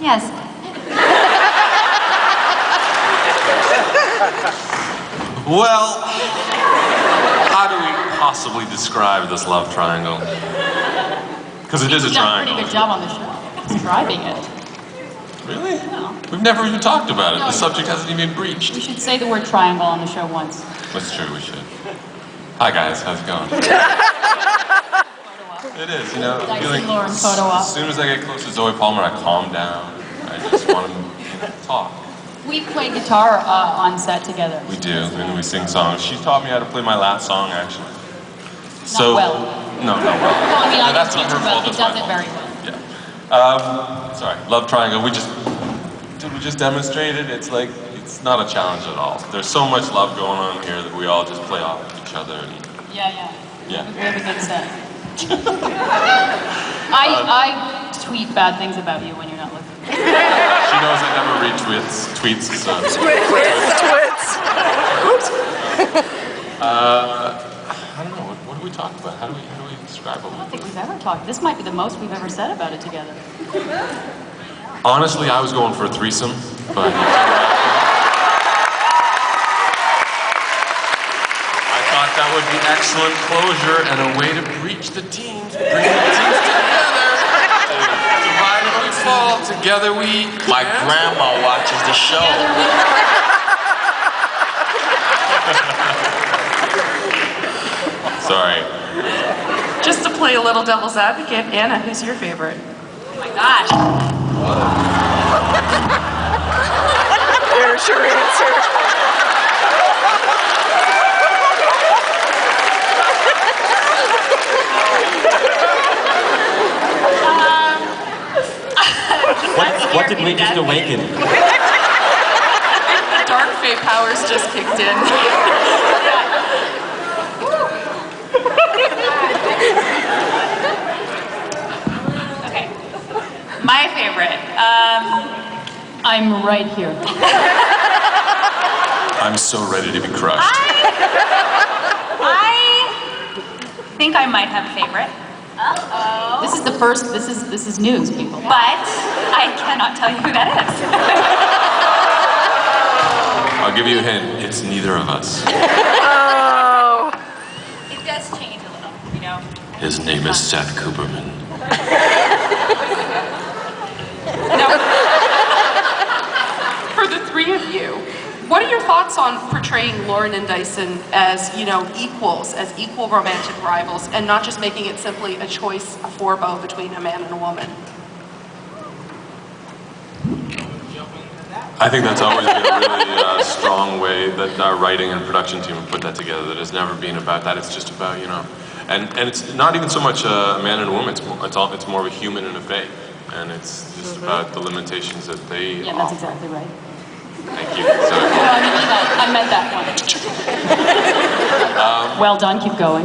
Yes. Well, how do we possibly describe this love triangle? Because it is a triangle. You've done a pretty good job on the show, describing it. Really? No. We've never even talked about it. The subject hasn't even been breached. We should say the word triangle on the show once. That's true, we should. Hi guys, how's it going? It is, you know, feeling, as soon as I get close to Zoe Palmer, I calm down. I just want to talk. We played guitar on set together. We do, and we sing songs. She taught me how to play my last song, actually. Not well. No, not well. Well, I mean, I that's can not her teach her, fault, but he that's does my it very fault. well. Yeah. Sorry, love triangle. We just demonstrated. It's like, it's not a challenge at all. There's so much love going on here that we all just play off of each other. And, Yeah. We have a good set. I tweet bad things about you when you're not looking. She knows I never read tweets, so. Twits. I don't know, what do we talk about? How do we describe it? I don't think we've ever talked. This might be the most we've ever said about it together. Honestly, I was going for a threesome, but I thought that would be excellent closure and a way to breach the teams, bring the teams together. Divided we fall, together we... My grandma watches the show. Sorry. Just to play a little devil's advocate, Anna, who's your favorite? Oh my gosh. There's your answer. What did we just awaken? The dark fae powers just kicked in. Okay. My favorite. I'm right here. I'm so ready to be crushed. I think I might have a favorite. Uh-oh. This is the first, this is news, people. But I cannot tell you who that is. I'll give you a hint, it's neither of us. Oh. It does change a little, you know. His name is Seth Cooperman. Now, for the three of you, what are your thoughts on portraying Lauren and Dyson as, equals, as equal romantic rivals, and not just making it simply a choice, a forbo between a man and a woman? I think that's always been a really strong way that our writing and production team have put that together. That has never been about that. It's just about, and it's not even so much a man and a woman. It's more of a human and a fae, and it's just about the limitations that they Yeah, that's exactly right. Thank you. No, I meant that one. Well done, keep going.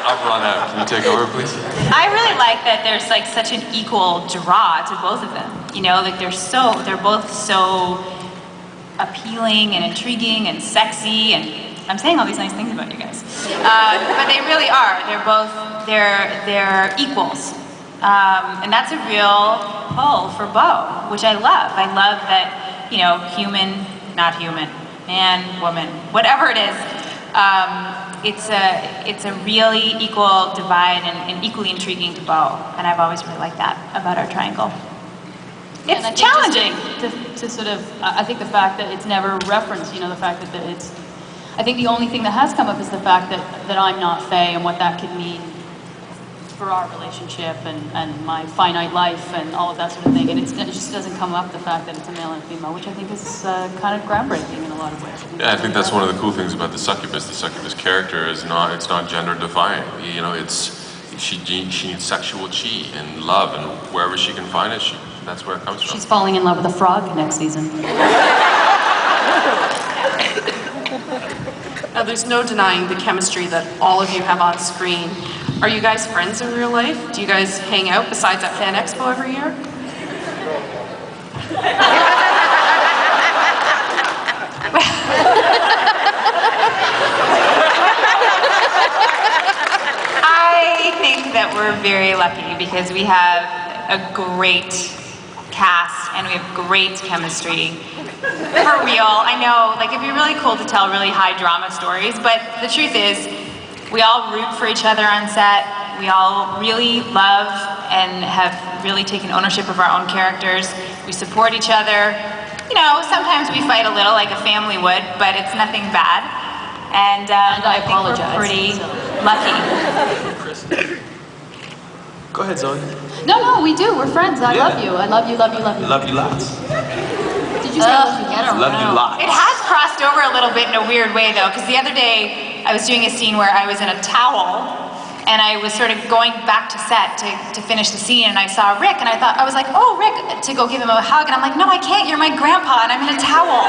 I've run out. Can you take over, please? I really like that there's like such an equal draw to both of them. Like they're both so appealing and intriguing and sexy, and I'm saying all these nice things about you guys. But they really are. They're equals. And that's a real pull for Beau, which I love. I love that, human, not human, man, woman, whatever it is, it's a really equal divide and equally intriguing to Beau. And I've always really liked that about our triangle. It's challenging. To sort of, I think the fact that it's never referenced, the fact that it's, I think the only thing that has come up is the fact that I'm not fae and what that could mean for our relationship and my finite life and all of that sort of thing. And it just doesn't come up, the fact that it's a male and a female, which I think is kind of groundbreaking in a lot of ways. Yeah, I think that's one of the cool things about the succubus. The succubus character is it's not gender defying. She needs sexual chi and love, and wherever she can find it, that's where it comes from. She's falling in love with a frog next season. Now, there's no denying the chemistry that all of you have on screen. Are you guys friends in real life? Do you guys hang out besides at FanExpo every year? I think that we're very lucky because we have a great cast and we have great chemistry. For real, I know, like it'd be really cool to tell really high drama stories, but the truth is, we all root for each other on set. We all really love and have really taken ownership of our own characters. We support each other. You know, sometimes we fight a little like a family would, but it's nothing bad. And I think apologize, we're pretty so. lucky. Go ahead, Zoe. No, we do. We're friends. I Yeah. love you. I love you, love you, love you. Love you lots. Did you say love you? Get Love you lots. It has crossed over a little bit in a weird way though, because the other day I was doing a scene where I was in a towel and I was sort of going back to set to finish the scene and I saw Rick and I was like, oh Rick, to go give him a hug and I'm like, no I can't, you're my grandpa and I'm in a towel.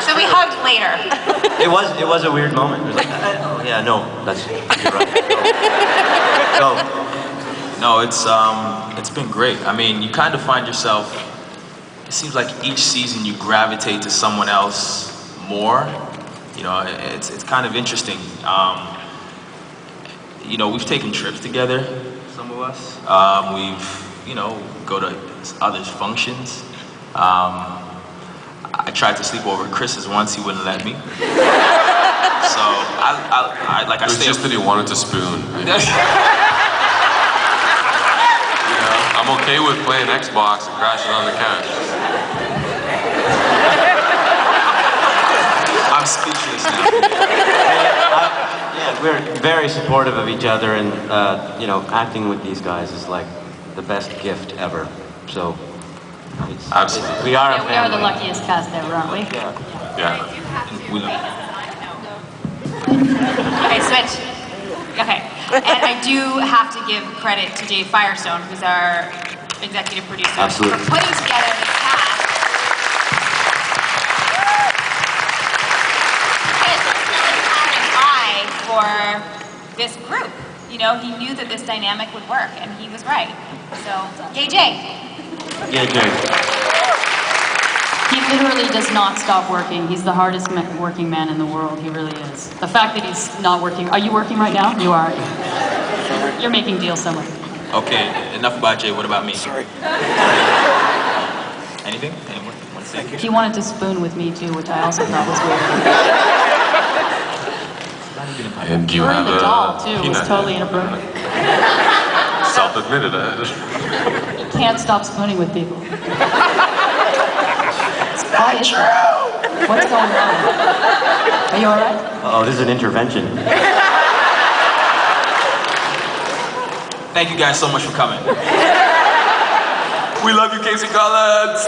So we hugged later. It was a weird moment. It was like, oh yeah, no, you're right. No, it's been great. I mean, you kind of find yourself, it seems like each season you gravitate to someone else more. You know, it's kind of interesting. You know, we've taken trips together, some of us. We've, you know, go to others' functions. I tried to sleep over at Chris's once, he wouldn't let me. So, I It was stay just that he wanted to spoon. I'm okay with playing Xbox and crashing on the couch. I'm speechless now. Yeah, we're very supportive of each other, and you know, acting with these guys is like the best gift ever. So, Absolutely. we are a Yeah, we are the family. luckiest cast ever, aren't we? Yeah. We love Okay, switch. Okay, and I do have to give credit to Dave Firestone, who's our executive producer, Absolutely. for putting together this cast. Because he had an eye for this group. You know, he knew that this dynamic would work, and he was right. So, yay, Jay. Yeah, Jay. He literally does not stop working. He's the hardest working man in the world. He really is. The fact that he's not working. Are you working right now? You are. You're making deals somewhere. Okay, enough about Jay, what about me? Sorry. Anything? Anyone want to say? He wanted to spoon with me too, which I also thought was weird. And you We're have in the a doll too. It was peanut. totally inappropriate. Self-admitted. You can't stop spooning with people. Why is that? What's going on? Are you all right? Oh, this is an intervention. Thank you guys so much for coming. We love you, Casey Collins.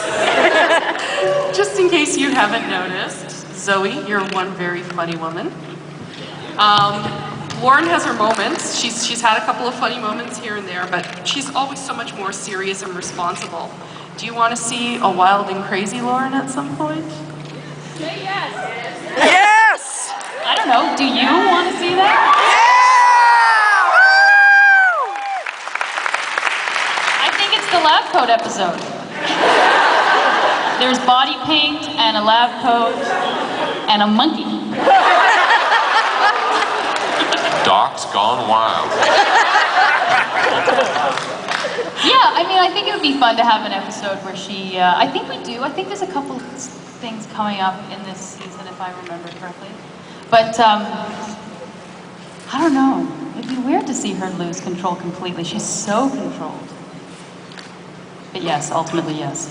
Just in case you haven't noticed, Zoe, you're one very funny woman. Lauren has her moments. She's had a couple of funny moments here and there, but she's always so much more serious and responsible. Do you want to see a wild and crazy Lauren at some point? Yes! I don't know. Do you want to see that? I think it's the lab coat episode. There's body paint and a lab coat and a monkey. Doc's gone wild. Yeah, I mean, I think it would be fun to have an episode where she, I think we do. I think there's a couple things coming up in this season, if I remember correctly. But, I don't know. It'd be weird to see her lose control completely. She's so controlled. But yes, ultimately yes.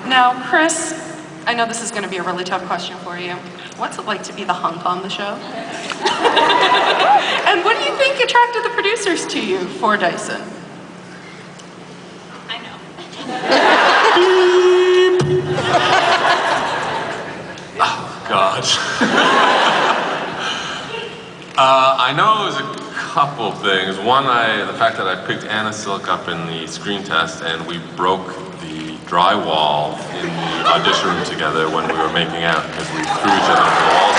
Now, Chris, I know this is going to be a really tough question for you. What's it like to be the hunk on the show? And what do you think attracted the producers to you for Dyson? I know. God. I know it was a couple things. One, the fact that I picked Anna Silk up in the screen test and we broke the drywall in the audition room together when we were making out because we threw each other over the walls.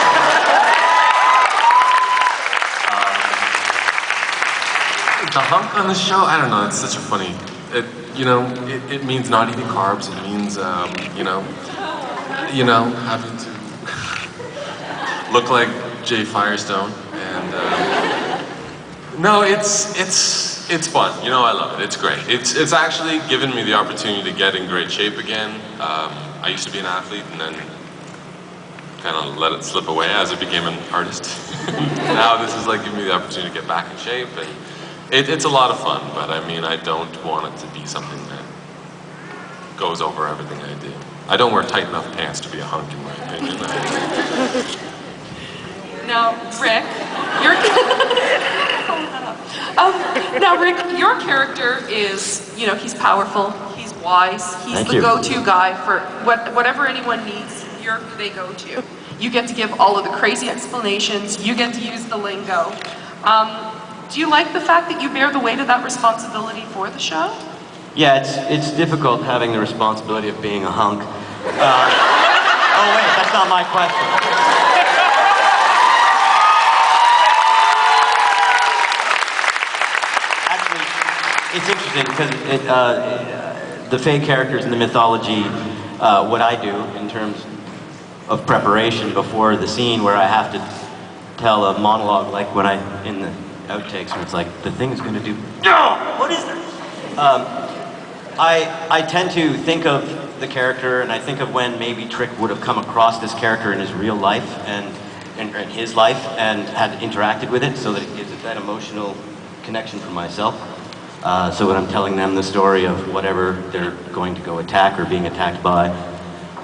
The hunk on the show, I don't know, it's such a funny, it means not eating carbs, it means, having to look like Jay Firestone, and No, it's fun. You know, I love it. It's great. It's actually given me the opportunity to get in great shape again. I used to be an athlete and then kind of let it slip away as I became an artist. Now this is like giving me the opportunity to get back in shape, and it's a lot of fun. But I mean, I don't want it to be something that goes over everything I do. I don't wear tight enough pants to be a hunk, in my opinion. Now, Rick, now, Rick, your character is, you know, he's powerful, he's wise, he's Thank the you. go-to guy for whatever anyone needs, you're who they go to. You get to give all of the crazy explanations, you get to use the lingo. Do you like the fact that you bear the weight of that responsibility for the show? Yeah, it's difficult having the responsibility of being a hunk. Oh wait, that's not my question. Actually, it's interesting because the Fae characters in the mythology, what I do in terms of preparation before the scene where I have to tell a monologue, like when in the outtakes, where it's like, the thing's gonna do, no, what is this? I tend to think of the character, and I think of when maybe Trick would have come across this character in his real life and in his life and had interacted with it, so that it gives it that emotional connection for myself. So when I'm telling them the story of whatever they're going to go attack or being attacked by,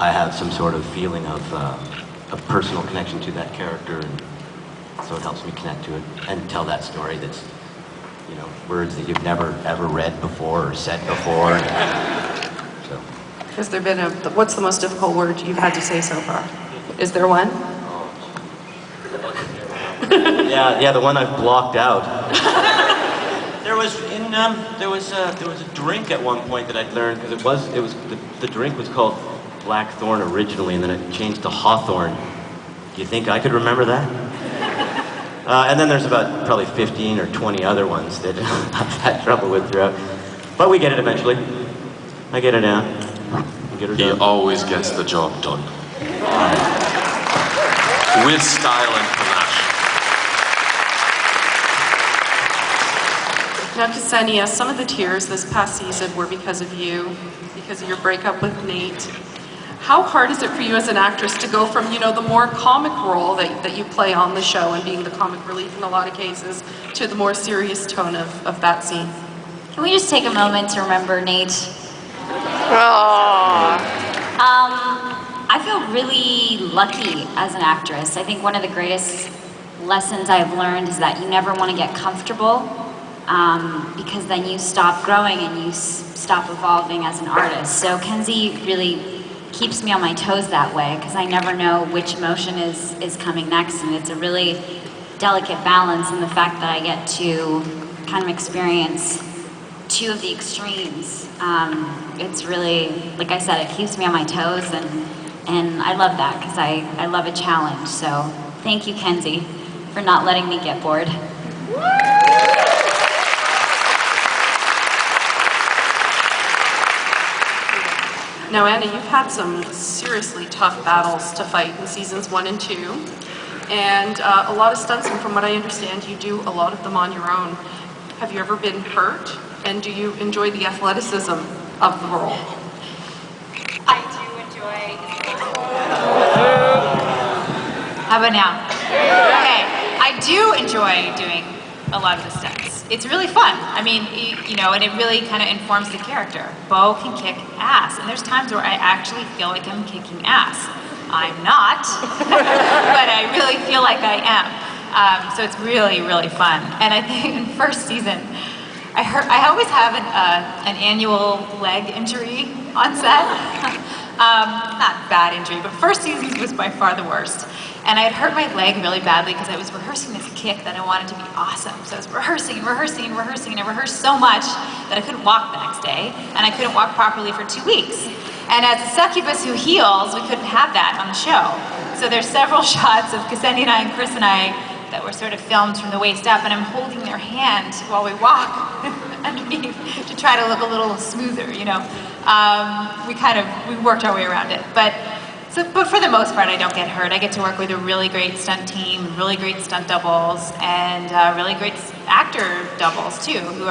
I have some sort of feeling of personal connection to that character, and so it helps me connect to it and tell that story that's, you know, words that you've never ever read before or said before. So. Has there been what's the most difficult word you've had to say so far? Is there one? Yeah, the one I've blocked out. There was a drink at one point that I'd learned, because the drink was called Blackthorn originally, and then it changed to Hawthorn. Do you think I could remember that? And then there's about probably 15 or 20 other ones that I've had trouble with throughout. But we get it eventually. I get it down. We get her He done. always gets the job done. With style and panache. Now, Ksenia, some of the tears this past season were because of you, because of your breakup with Nate. How hard is it for you as an actress to go from, you know, the more comic role that you play on the show and being the comic relief in a lot of cases, to the more serious tone of that scene? Can we just take a moment to remember Nate? I feel really lucky as an actress. I think one of the greatest lessons I've learned is that you never want to get comfortable, because then you stop growing and you stop evolving as an artist. So Kenzie really keeps me on my toes that way, because I never know which emotion is coming next, and it's a really delicate balance in the fact that I get to kind of experience two of the extremes. It's really, like I said, it keeps me on my toes, and I love that, because I love a challenge. So thank you, Kenzie, for not letting me get bored. Now, Anna, you've had some seriously tough battles to fight in seasons 1 and 2, and a lot of stunts, and from what I understand, you do a lot of them on your own. Have you ever been hurt, and do you enjoy the athleticism of the role? I do enjoy. How about now? Okay, I do enjoy doing a lot of the stunts. It's really fun. I mean, you know, and it really kind of informs the character. Bo can kick ass, and there's times where I actually feel like I'm kicking ass. I'm not, but I really feel like I am. So it's really, really fun. And I think in first season, I always have an annual leg injury on set. Not bad injury, but first season was by far the worst. And I had hurt my leg really badly because I was rehearsing this kick that I wanted to be awesome. So I was rehearsing, and I rehearsed so much that I couldn't walk the next day, and I couldn't walk properly for 2 weeks. And as a succubus who heals, we couldn't have that on the show. So there's several shots of Ksenia and I and Chris and I that were sort of filmed from the waist up, and I'm holding their hand while we walk underneath to try to look a little smoother, you know. We worked our way around it. But So, but for the most part, I don't get hurt. I get to work with a really great stunt team, really great stunt doubles, and really great actor doubles too, who are